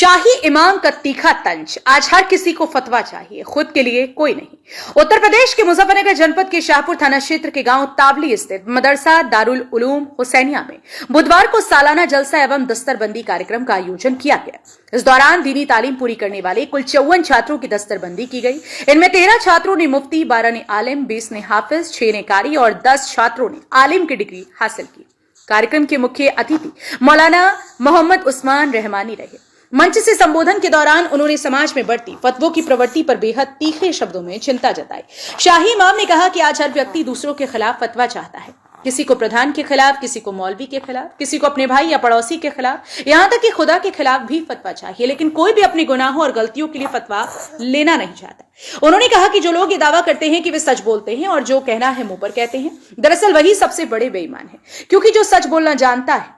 शाही इमाम का तीखा तंज, आज हर किसी को फतवा चाहिए, खुद के लिए कोई नहीं। उत्तर प्रदेश के मुजफ्फरनगर जनपद के शाहपुर थाना क्षेत्र के गांव तावली स्थित मदरसा दारुल उलूम हुसैनिया में बुधवार को सालाना जलसा एवं दस्तरबंदी कार्यक्रम का आयोजन किया गया। इस दौरान दीनी तालीम पूरी करने वाले कुल 54 छात्रों की दस्तरबंदी की गई। इनमें 13 छात्रों ने मुफ्ती, 12 ने आलिम, 20 ने हाफिज, 6 ने कारी और 10 छात्रों ने आलिम की डिग्री हासिल की। कार्यक्रम के मुख्य अतिथि मौलाना मोहम्मद उस्मान रहमानी रहे। मंच से संबोधन के दौरान उन्होंने समाज में बढ़ती फतवों की प्रवृत्ति पर बेहद तीखे शब्दों में चिंता जताई। शाही इमाम ने कहा कि आज हर व्यक्ति दूसरों के खिलाफ फतवा चाहता है, किसी को प्रधान के खिलाफ, किसी को मौलवी के खिलाफ, किसी को अपने भाई या पड़ोसी के खिलाफ, यहाँ तक कि खुदा के खिलाफ भी फतवा चाहिए, लेकिन कोई भी अपने गुनाहों और गलतियों के लिए फतवा लेना नहीं चाहता। उन्होंने कहा कि जो लोग ये दावा करते हैं कि वे सच बोलते हैं और जो कहना है मुंह पर कहते हैं, दरअसल वही सबसे बड़े बेईमान है, क्योंकि जो सच बोलना जानता है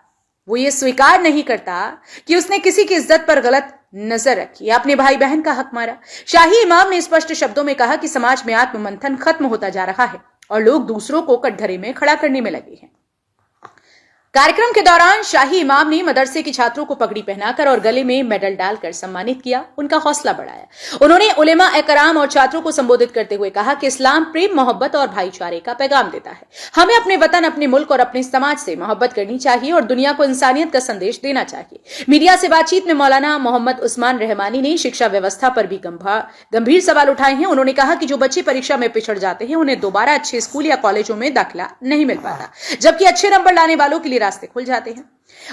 वो ये स्वीकार नहीं करता कि उसने किसी की इज्जत पर गलत नजर रखी, अपने भाई बहन का हक मारा। शाही इमाम ने स्पष्ट शब्दों में कहा कि समाज में आत्ममंथन खत्म होता जा रहा है और लोग दूसरों को कटघरे में खड़ा करने में लगे हैं। कार्यक्रम के दौरान शाही इमाम ने मदरसे के छात्रों को पगड़ी पहनाकर और गले में मेडल डालकर सम्मानित किया, उनका हौसला बढ़ाया। उन्होंने उलेमा एकराम और छात्रों को संबोधित करते हुए कहा कि इस्लाम प्रेम, मोहब्बत और भाईचारे का पैगाम देता है। हमें अपने वतन, अपने मुल्क और अपने समाज से मोहब्बत करनी चाहिए और दुनिया को इंसानियत का संदेश देना चाहिए। मीडिया से बातचीत में मौलाना मोहम्मद उस्मान रहमानी ने शिक्षा व्यवस्था पर भी गंभीर सवाल उठाए हैं। उन्होंने कहा कि जो बच्चे परीक्षा में पिछड़ जाते हैं उन्हें दोबारा अच्छे स्कूल या कॉलेजों में दाखिला नहीं मिल पाता, जबकि अच्छे नंबर लाने वालों के लिए रास्ते खुल जाते हैं।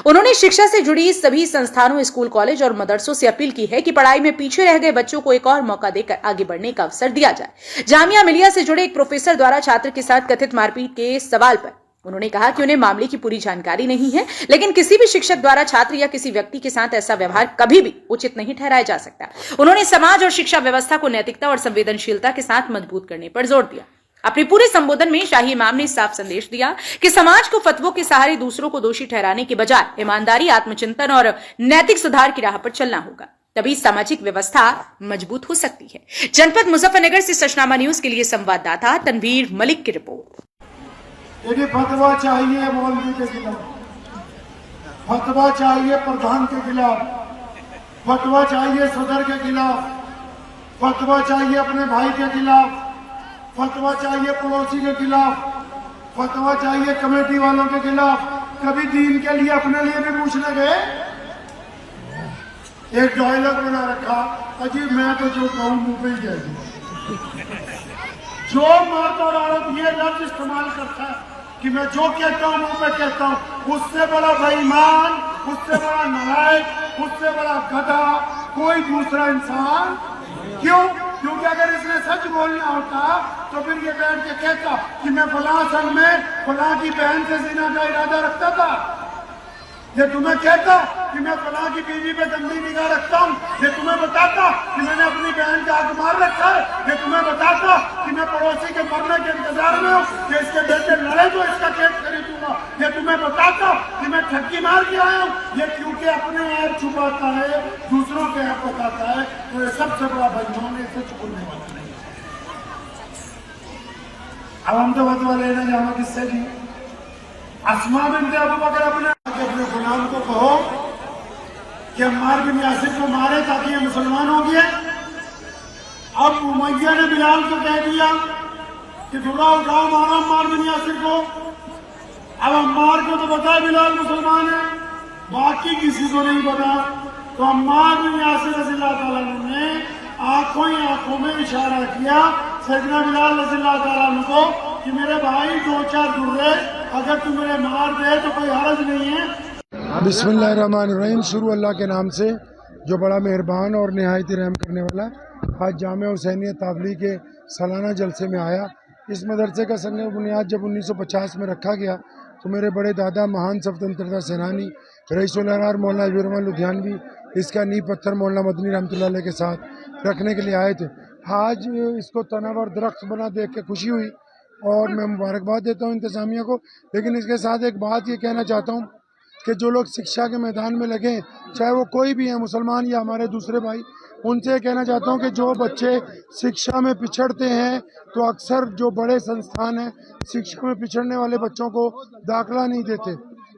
उन्होंने शिक्षा से जुड़ी सभी संस्थानों, स्कूल, कॉलेज और मदरसों से अपील की है कि पढ़ाई में पीछे रह गए बच्चों को एक और मौका देकर आगे बढ़ने का अवसर दिया जाए। जामिया मिलिया से जुड़े एक प्रोफेसर द्वारा छात्र के साथ कथित मारपीट के सवाल पर उन्होंने कहा कि उन्हें मामले की पूरी जानकारी नहीं है, लेकिन किसी भी शिक्षक द्वारा छात्र या किसी व्यक्ति के साथ ऐसा व्यवहार कभी भी उचित नहीं ठहराया जा सकता। उन्होंने समाज और शिक्षा व्यवस्था को नैतिकता और संवेदनशीलता के साथ मजबूत करने पर जोर दिया। अपने पूरे संबोधन में शाही इमाम ने साफ संदेश दिया कि समाज को फतवों के सहारे दूसरों को दोषी ठहराने के बजाय ईमानदारी, आत्मचिंतन और नैतिक सुधार की राह पर चलना होगा, तभी सामाजिक व्यवस्था मजबूत हो सकती है। जनपद मुजफ्फरनगर से सचनामा न्यूज के लिए संवाददाता तनवीर मलिक की रिपोर्ट। फतवा चाहिए मौलवी के खिलाफ, फतवा चाहिए प्रधान के खिलाफ, फतवा चाहिए सदर के खिलाफ, फतवा चाहिए अपने भाई के खिलाफ, फतवा चाहिए पड़ोसी के खिलाफ, फतवा चाहिए कमेटी वालों के खिलाफ। कभी दीन के लिए अपने लिए भी पूछने गए? एक डायलॉग बना रखा, अजीब मैं तो जो कहूं मुंह पे ही कह दूं। जो मर्द और औरत ये लफ्ज इस्तेमाल करता है कि मैं जो कहता हूं मुंह पे कहता हूं, उससे बड़ा बेईमान, उससे बड़ा नालायक, उससे बड़ा गधा कोई दूसरा इंसान क्यों? क्योंकि अगर इसने सच बोलना होता तो फिर ये बैठ के कहता कि मैं फलां संघ में फलां की बहन से जिना का इरादा रखता था। ये तुम्हें कहता कि मैं फलां की बीवी पे गंदी निगाह रखता हूँ, ये तुम्हें बताता कि मैंने अपनी बहन का हक मार रखा है, ये तुम्हें बताता कि मैं पड़ोसी के मरने के इंतजार में हूँ कि इसके बेटे लड़े तो इसका केस खरीदूंगा, ये तुम्हें बताता कि मैं ठगी मार के आया हूँ। ये क्योंकि अपने ऐप छुपाता है, दूसरों के ऐप बताता है, तो ये सबसे बड़ा बेईमान है, इसे छुपने वाला नहीं। अब हम तो फतवा लेने जाना किससे जी? अस्मा बिन्त अबू बकर अपने गुलाम को कहो कि अम्मार बिन यासिर को मारे ताकि ये मुसलमान हो गए। अब उमैया ने बिलाल को कह दिया कि थोड़ा उठाओ मारो अम्मार बिन यासिर को। अब अम्मार को तो पता है बिलाल मुसलमान है, बाकी किसी को नहीं पता। तो अम्मार बिन यासिर रज़ियल्लाहु ताला अन्हु ने आंखों ही आंखों में इशारा किया सैयदना बिलाल रज़ियल्लाहु ताला अन्हु को कि मेरे भाई दो चार दुर्रे अगर तू मेरे मार दे तो कोई हर्ज नहीं है। बिस्मिल्लाहिर्रहमानिर्रहीम। शुरू अल्लाह के नाम से जो बड़ा मेहरबान और नहायत रहम करने वाला। आज जामिया हुसैनिया तावली के सालाना जलसे में आया। इस मदरसे का संग बुनियाद जब 1950 में रखा गया तो मेरे बड़े दादा महान स्वतंत्रता सेनानी रईसुल अनवार मौलाना हबीबुर्रहमान लुधियानवी इसका नींव पत्थर मौलाना मदनी रहमतुल्लाह अलैह के साथ रखने के लिए आए थे। आज इसको तनावर दरख्त बना देख के खुशी हुई और मैं मुबारकबाद देता हूँ इंतज़ामिया को। लेकिन इसके साथ एक बात ये कहना चाहता हूँ कि जो लोग शिक्षा के मैदान में लगे, चाहे वो कोई भी है, मुसलमान या हमारे दूसरे भाई, उनसे कहना चाहता हूँ कि जो बच्चे शिक्षा में पिछड़ते हैं तो अक्सर जो बड़े संस्थान हैं शिक्षा में पिछड़ने वाले बच्चों को दाखिला नहीं देते।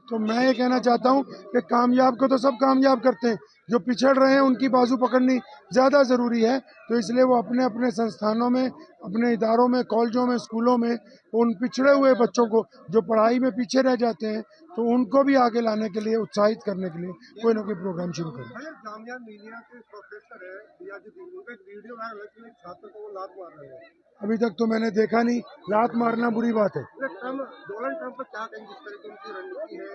تو میں یہ کہنا چاہتا ہوں کہ کامیاب کو تو سب کامیاب کرتے ہیں، جو پچھڑ رہے ہیں ان کی بازو پکڑنی زیادہ ضروری ہے، تو اس لیے وہ اپنے اپنے سنستھانوں میں، اپنے اداروں میں، کالجوں میں، اسکولوں میں ان پچھڑے ہوئے بچوں کو جو پڑھائی میں پیچھے رہ جاتے ہیں تو ان کو بھی آگے لانے کے لیے، اتساہت کرنے کے لیے کوئی نہ کوئی پروگرام شروع کریں۔ جامعہ ملیہ کے پروفیسر ہے ریاض الدین، ان کا ایک ویڈیو وائرل ہے کہ چھاتر کو وہ لات مار رہے ہیں۔ ابھی تک تو میں نے دیکھا نہیں، لات مارنا بری بات ہے۔ ڈونلڈ ٹرمپ پر کیا کہیں جس طرح کی ان کی رننیتی ہے؟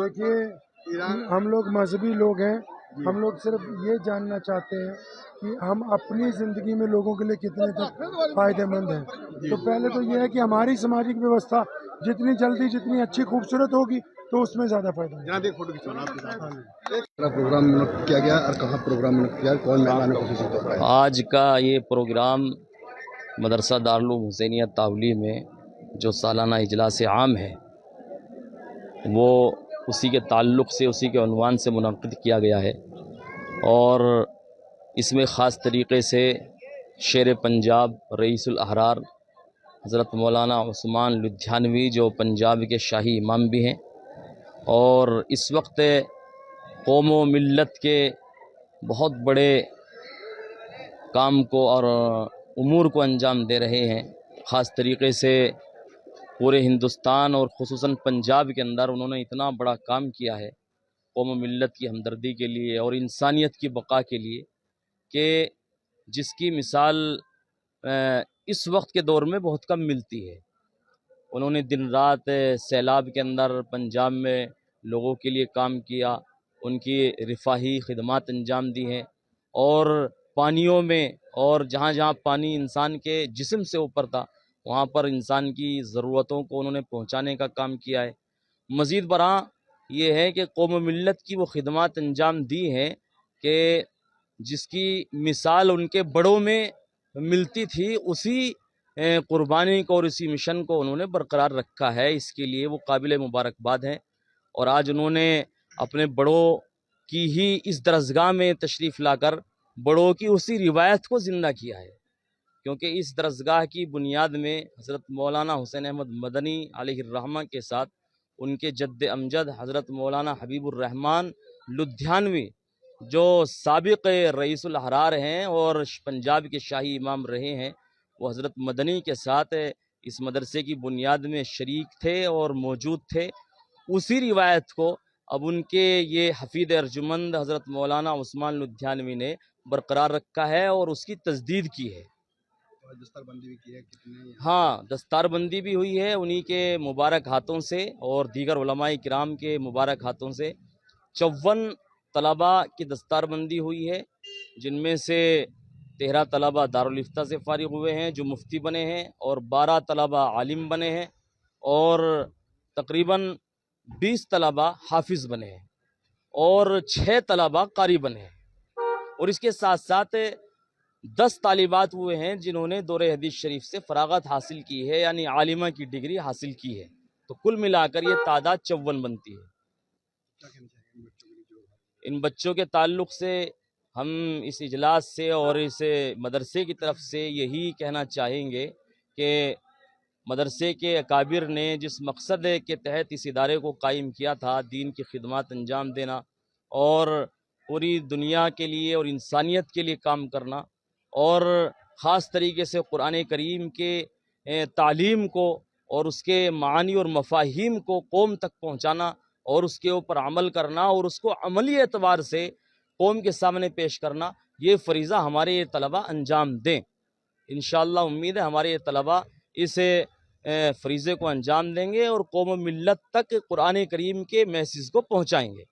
دیکھیے ہم لوگ مذہبی لوگ ہیں، ہم لوگ صرف یہ جاننا چاہتے ہیں کہ ہم اپنی زندگی میں لوگوں کے لیے کتنے تک فائدہ مند ہیں۔ تو پہلے تو یہ ہے کہ ہماری سماجک ویوستھا جتنی جلدی جتنی اچھی خوبصورت ہوگی تو اس میں زیادہ فائدہ ہے۔ جناب ایک فوٹو کھینچوانا آپ کے ساتھ۔ پروگرام منعقد کیا گیا اور کہاں پروگرام منعقد کیا، کون مہمان خصوصی طور پر؟ آج کا یہ پروگرام مدرسہ دارالعلوم حسینیہ تاولی میں جو سالانہ اجلاس عام ہے وہ اسی کے تعلق سے، اسی کے عنوان سے منعقد کیا گیا ہے، اور اس میں خاص طریقے سے شیر پنجاب رئیس الاحرار حضرت مولانا عثمان لدھیانوی جو پنجاب کے شاہی امام بھی ہیں اور اس وقت قوم و ملت کے بہت بڑے کام کو اور امور کو انجام دے رہے ہیں، خاص طریقے سے پورے ہندوستان اور خصوصاً پنجاب کے اندر انہوں نے اتنا بڑا کام کیا ہے قوم و ملت کی ہمدردی کے لیے اور انسانیت کی بقا کے لیے کہ جس کی مثال اس وقت کے دور میں بہت کم ملتی ہے۔ انہوں نے دن رات سیلاب کے اندر پنجاب میں لوگوں کے لیے کام کیا، ان کی رفاہی خدمات انجام دی ہیں، اور پانیوں میں اور جہاں جہاں پانی انسان کے جسم سے اوپر تھا وہاں پر انسان کی ضرورتوں کو انہوں نے پہنچانے کا کام کیا ہے۔ مزید برآں یہ ہے کہ قوم و ملت کی وہ خدمات انجام دی ہیں کہ جس کی مثال ان کے بڑوں میں ملتی تھی، اسی قربانی کو اور اسی مشن کو انہوں نے برقرار رکھا ہے، اس کے لیے وہ قابل مبارکباد ہیں۔ اور آج انہوں نے اپنے بڑوں کی ہی اس درسگاہ میں تشریف لا کر بڑوں کی اسی روایت کو زندہ کیا ہے، کیونکہ اس درسگاہ کی بنیاد میں حضرت مولانا حسین احمد مدنی علیہ الرحمہ کے ساتھ ان کے جد امجد حضرت مولانا حبیب الرحمن لدھیانوی جو سابق رئیس الاحرار ہیں اور پنجاب کے شاہی امام رہے ہیں، وہ حضرت مدنی کے ساتھ اس مدرسے کی بنیاد میں شریک تھے اور موجود تھے۔ اسی روایت کو اب ان کے یہ حفیظ ارجمند حضرت مولانا عثمان لدھیانوی نے برقرار رکھا ہے اور اس کی تجدید کی ہے۔ دستار بندی بھی کی ہے کتنے؟ ہاں، دستار بندی بھی ہوئی ہے انہی کے مبارک ہاتھوں سے اور دیگر علماء کرام کے مبارک ہاتھوں سے۔ 54 طلباء کی دستار بندی ہوئی ہے، جن میں سے 13 طلباء دارالفتہ سے فارغ ہوئے ہیں جو مفتی بنے ہیں، اور 12 طلباء عالم بنے ہیں، اور تقریباً 20 طلباء حافظ بنے ہیں، اور 6 طلباء قاری بنے ہیں، اور اس کے ساتھ ساتھ 10 طالبات ہوئے ہیں جنہوں نے دور حدیث شریف سے فراغت حاصل کی ہے، یعنی عالمہ کی ڈگری حاصل کی ہے۔ تو کل ملا کر یہ تعداد 54 بنتی ہے۔ ان بچوں کے تعلق سے ہم اس اجلاس سے اور اس مدرسے کی طرف سے یہی کہنا چاہیں گے کہ مدرسے کے اکابر نے جس مقصد کے تحت اس ادارے کو قائم کیا تھا، دین کی خدمات انجام دینا اور پوری دنیا کے لیے اور انسانیت کے لیے کام کرنا، اور خاص طریقے سے قرآن کریم کے تعلیم کو اور اس کے معانی اور مفاہیم کو قوم تک پہنچانا اور اس کے اوپر عمل کرنا اور اس کو عملی اعتبار سے قوم کے سامنے پیش کرنا، یہ فریضہ ہمارے یہ طلباء انجام دیں۔ انشاءاللہ امید ہے ہمارے یہ طلباء اس فریضے کو انجام دیں گے اور قوم و ملت تک قرآن کریم کے میسیج کو پہنچائیں گے۔